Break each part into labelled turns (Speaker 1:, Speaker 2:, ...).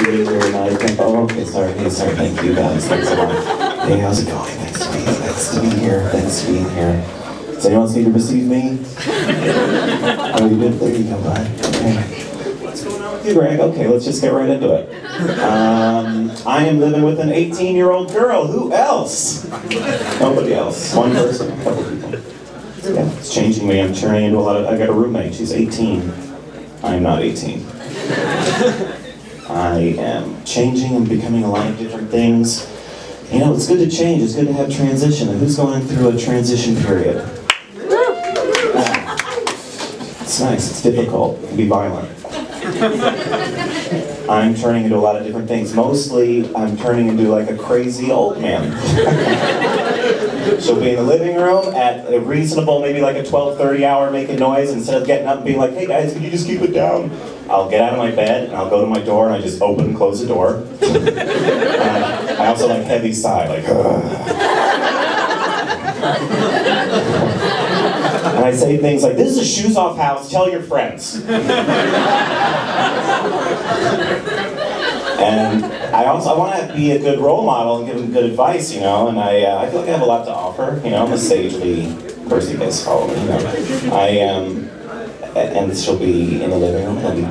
Speaker 1: being here tonight. Oh, okay, sorry. Hey, sorry. Thank you guys. Thanks a lot. Hey, how's it going? Thanks to be here. Thanks for being here. Does anyone need to receive me? Oh, you did? There you go, bud. Okay. What's going on with you, Greg? Okay, let's just get right into it. I am living with an 18-year-old girl. Who else? Nobody else. One person. A couple people. Yeah, it's changing me. I'm turning into a lot of... I got a roommate. She's 18. I'm not 18. I am changing and becoming a lot of different things. You know, it's good to change. It's good to have transition. And who's going through a transition period? It's nice. It's difficult. It can be violent. I'm turning into a lot of different things. Mostly, I'm turning into like a crazy old man. She'll be in the living room at a reasonable, maybe like a 12:30 hour making noise. Instead of getting up and being like, hey guys, can you just keep it down? I'll get out of my bed and I'll go to my door and I just open and close the door. I also like heavy sigh, like, and I say things like, this is a shoes off house, tell your friends. And I want to be a good role model and give them good advice, you know, and I feel like I have a lot to offer, you know. I'm a sagely person, you guys follow me, you know. And she'll be in the living room, they'll be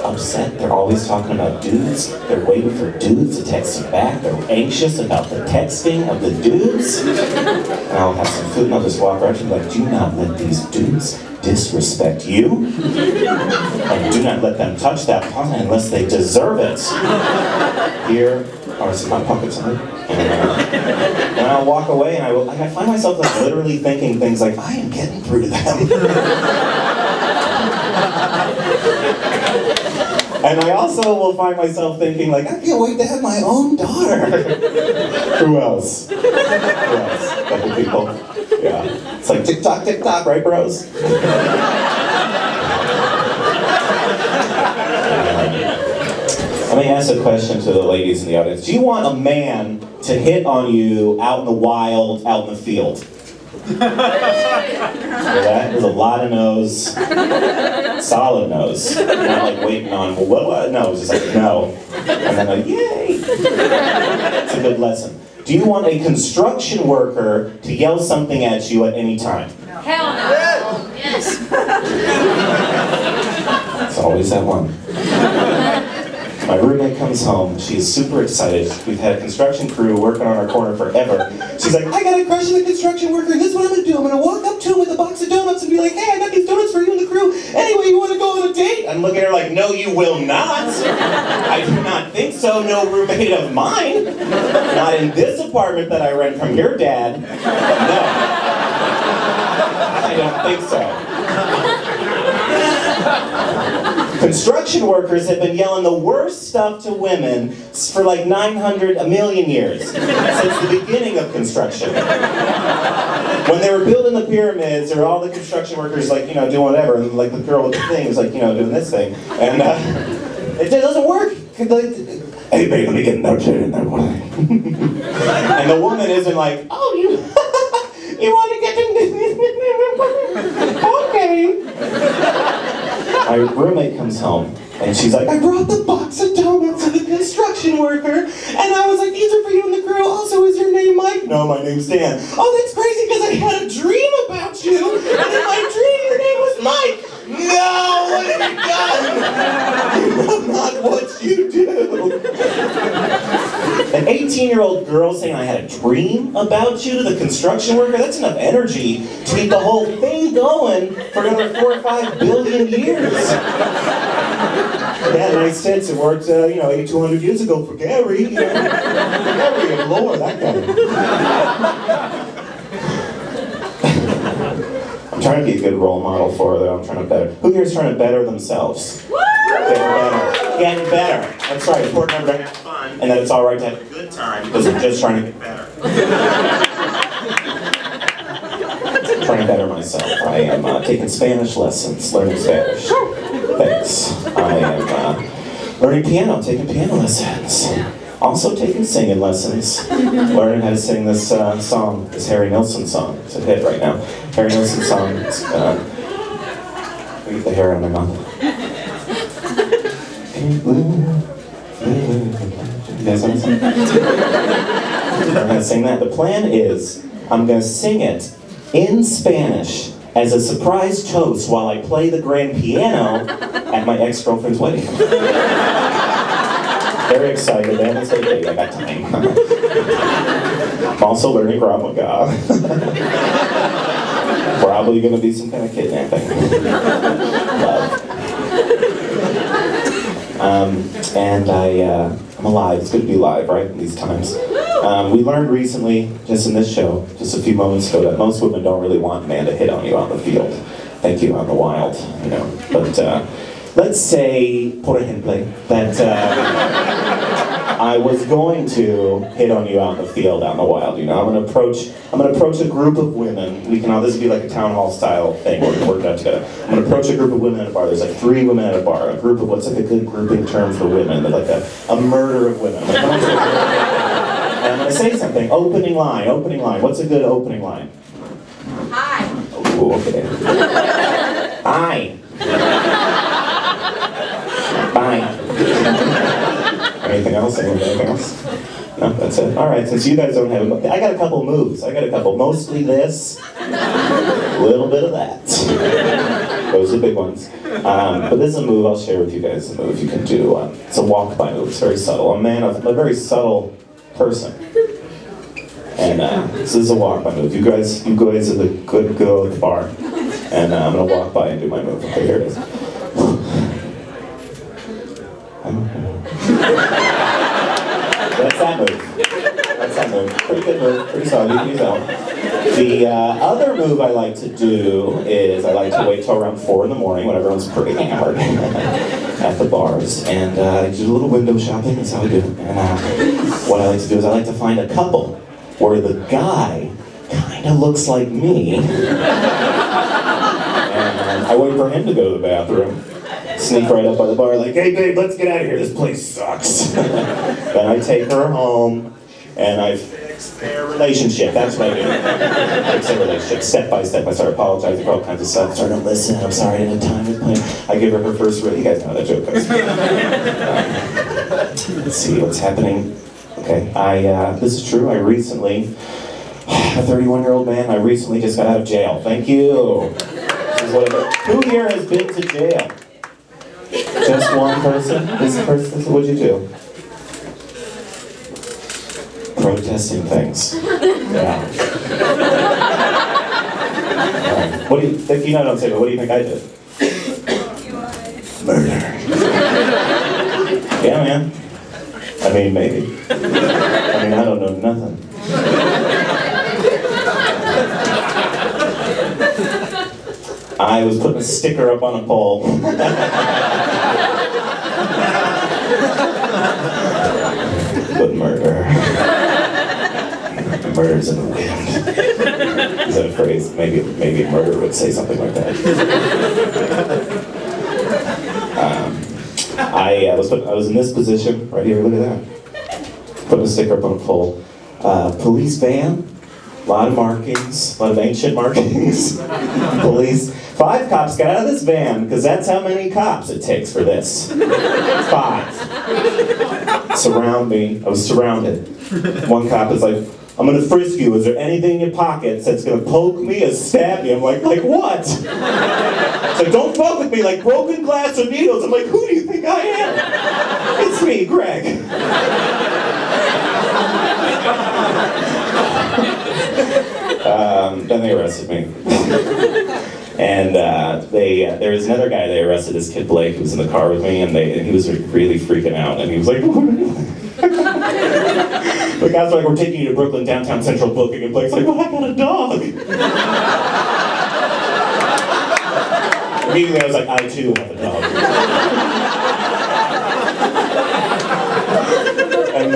Speaker 1: upset, they're always talking about dudes, they're waiting for dudes to text them back, they're anxious about the texting of the dudes. And I'll have some food and I'll just walk around and be like, do not let these dudes disrespect you, and do not let them touch that pot unless they deserve it. Here are some my pockets on it. And I'll walk away and I find myself like literally thinking things like, I am getting through to them. And I also will find myself thinking like, I can't wait to have my own daughter. Who else? Who else? A couple people. Yeah. It's like tick tock, right bros? Let me ask a question to the ladies in the audience. Do you want a man to hit on you out in the wild, out in the field? That was a lot of no's. Solid no's. Not like waiting on, well, what? No, it's just like, no. And then like, yay! It's a good lesson. Do you want a construction worker to yell something at you at any time?
Speaker 2: Hell no! Yes!
Speaker 1: It's always that one. My roommate comes home, she's super excited. We've had a construction crew working on our corner forever. She's like, I got a crush on the construction worker, and this is what I'm gonna do. I'm gonna walk up to him with a box of donuts and be like, hey, I got these donuts for you and the crew. Anyway, you wanna go on a date? I'm looking at her like, no, you will not. I do not think so, no roommate of mine. Not in this apartment that I rent from your dad. No. I don't think so. Construction workers have been yelling the worst stuff to women for like 1 million years, since the beginning of construction. When they were building the pyramids, there were all the construction workers like, you know, doing whatever, and like the girl with the thing is like, you know, doing this thing. And it just doesn't work. Hey babe, let me get that shit in there. And the woman isn't like, oh, you want to get in? Okay. My roommate comes home, and she's like, I brought the box of donuts to the construction worker, and I was like, these are for you and the crew. Also, is your name Mike? No, my name's Dan. Oh, that's crazy, because I had a dream about you, and in my dream, your name was Mike. No, what have you done? You know not what you do. An 18-year-old girl saying I had a dream about you to the construction worker, that's enough energy to keep the whole thing going for another 4 or 5 billion years. Yeah, nice tits. It worked, you know, 8,200 years ago for Gary. You know. Gary and Laura, that guy. I'm trying to be a good role model for her, though. I'm trying to better. Who here is trying to better themselves? Getting better. Getting better. That's right. It's important never to have fun, and that it's all right to have a good time because we're just trying to get better. I'm trying to better myself. I am taking Spanish lessons, learning Spanish. Thanks. I am learning piano. I'm taking piano lessons. Also taking singing lessons. Learning how to sing this song, this Harry Nilsson song. It's a hit right now. Harry Nilsson song. It's, we get the hair on my mouth. Blue You guys want to sing? I'm going to sing that. The plan is, I'm going to sing it in Spanish as a surprise toast while I play the grand piano at my ex-girlfriend's wedding. Very excited, man. It's okay, I got time. I'm also learning Krav Maga. Probably going to be some kind of kidnapping. Love. And I'm alive. It's good to be alive, right, in these times. We learned recently, just in this show, just a few moments ago, that most women don't really want a man to hit on you out in the field. Thank you, out in the wild, you know. But let's say, por ejemplo, that I was going to hit on you out in the field, out in the wild. You know, I'm gonna approach a group of women. We can all, this would be like a town hall style thing. We're gonna work out together. I'm gonna approach a group of women at a bar. There's like 3 women at a bar. A group of, what's like a good grouping term for women? Like a murder of women. And I'm gonna say something. Opening line. What's a good opening line?
Speaker 2: Hi.
Speaker 1: Oh, okay. Hi. Bye. Anything else? Anything else? No, that's it. All right, since you guys don't have, I got a couple moves. Mostly this, a little bit of that. Those are big ones. But this is a move I'll share with you guys. A move you can do. It's a walk-by move. It's very subtle. I'm a very subtle person. And this is a walk-by move. You guys are the good girl at the bar. And I'm gonna walk by and do my move. Okay, here it is. That's that move. Pretty good move. Pretty solid. You can use that one. The other move I like to do is I like to wait till around 4 in the morning when everyone's pretty hammered at the bars, and I do a little window shopping. That's how I do it. And what I like to do is I like to find a couple where the guy kind of looks like me, and I wait for him to go to the bathroom. Sneak right up by the bar, like, hey babe, let's get out of here, this place sucks. Then I take her home, and I fix their relationship. That's what I do. Fix their relationship, step by step. I start apologizing for all kinds of stuff. Start to listen, I'm sorry, I didn't have time to plan. I give her her first you guys know how that joke goes. Let's see what's happening. Okay, this is true, a 31-year-old man, I recently just got out of jail. Thank you. This is what who here has been to jail? Just one person? This person, what'd you do? Protesting things. Yeah. Right. What do you, if you know, don't say, but what do you think I did? Murder. Yeah, man. I mean, maybe. I mean, I don't know nothing. I was putting a sticker up on a pole. But murder. Murder's in the wind. Is that a phrase? Maybe a murderer would say something like that. I was in this position right here. Look at that. Putting a sticker up on a pole. Police van. A lot of markings, a lot of ancient markings. Police. 5 cops got out of this van, because that's how many cops it takes for this. 5. Surround me. I was surrounded. One cop is like, I'm gonna frisk you. Is there anything in your pockets that's gonna poke me or stab me? I'm like what? It's like, don't fuck with me, like broken glass or needles. I'm like, who do you think I am? It's me, Greg. Then they arrested me. And there was another guy they arrested, this kid Blake, who was in the car with me, and he was really freaking out, and he was like, the guys were like, we're taking you to Brooklyn, downtown Central booking, and Blake's like, well, I got a dog. Immediately I was like, I too have a dog. And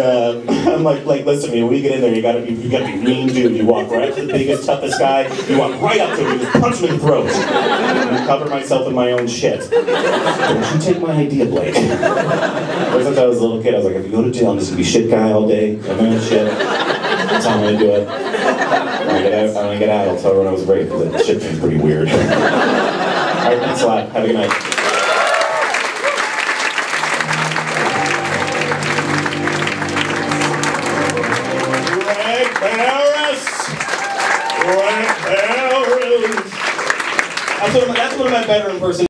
Speaker 1: I'm like, listen to me, when you get in there, you gotta be mean, dude. You walk right up to the biggest, toughest guy, you walk right up to him, you just punch him in the throat. And cover myself in my own shit. Don't you take my idea, Blake. Ever since I was a little kid, I was like, if you go to jail, I'm just gonna be shit guy all day, I'm my own shit. That's how I'm gonna do it. When I get out, I'll tell everyone I was great, because that shit thing's pretty weird. Alright, thanks a lot. Have a good night. Barris! Barris! That's one of my better impersonations.